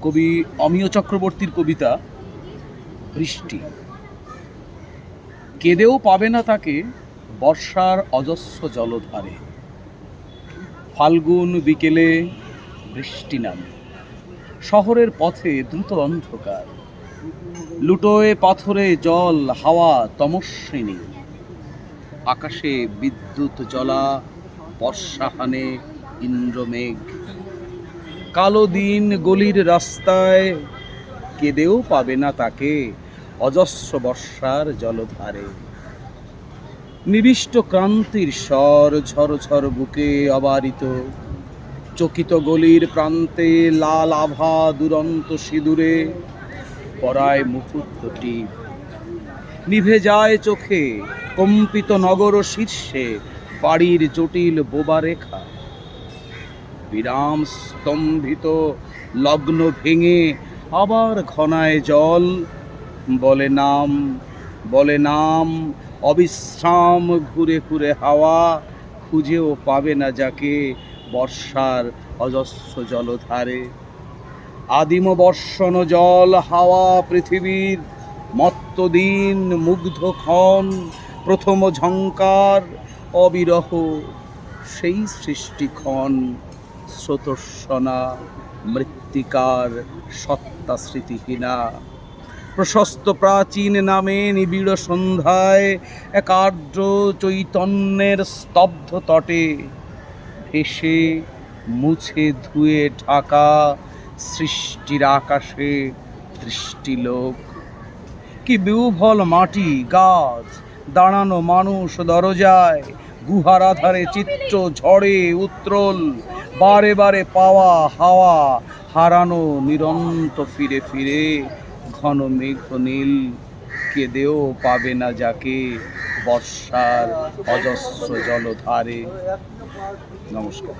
কবি অমিয় চক্রবর্তীর কবিতা বৃষ্টি। কেঁদেও পাবে না তাকে বর্ষার অজস্র জলধারে। ফাল্গুন বিকেলে বৃষ্টি নামে, শহরের পথে দ্রুত অন্ধকার। লুটোয় পাথরে জল, হাওয়া তমস্বিনী। আকাশে বিদ্যুৎ জ্বলা, বর্ষাহানে ইন্দ্রমেঘ। কালো দিন গলির রাস্তায়, কেঁদেও পাবে না তাকে অজস্র বর্ষার জলধারে। নিবিষ্ট ক্রান্তির স্বর ঝড় ঝড় বুকে অবারিত। চকিত গলির প্রান্তে লাল আভা দুরন্ত সিঁদুরে পরায় মুহূর্তটি। নিভে যায় চোখে কম্পিত নগর শীর্ষে বাড়ির জটিল বোবা রেখা। বিরাম স্তম্ভিত লগ্ন ভেঙে আবার ঘনায় জল। বলে নাম, বলে নাম, অবিশ্রাম ঘুরে ঘুরে হাওয়া। খুঁজেও পাবে না যাকে বর্ষার অজস্র জলধারে। আদিম বর্ষণ জল, হাওয়া পৃথিবীর মত্ত দিন মুগ্ধ ক্ষণ। প্রথম ঝঙ্কার অবিরহ সেই সৃষ্টিক্ষণ। স্রোতস্বনা মৃত্তিকার সত্তা স্মৃতিহীনা। প্রশস্ত প্রাচীন নামে নিবিড় সন্ধ্যায় এক আর্দ্র চৈতন্যের স্তব্ধ তটে ভেসে মুছে ধুয়ে ঢাকা সৃষ্টির আকাশে দৃষ্টিলোক। কি বিহ্বল মাটি, গাছ, দাঁড়ানো মানুষ দরজায়। গুহার আধারে চিত্র ঝড়ে উত্রল, বারে বারে পাওয়া হাওয়া হারানো নিরন্ত ফিরে ফিরে। ঘন মেঘ নীল, কেঁদেও পাবে না যাকে বর্ষার অজস্র জলধারে। নমস্কার।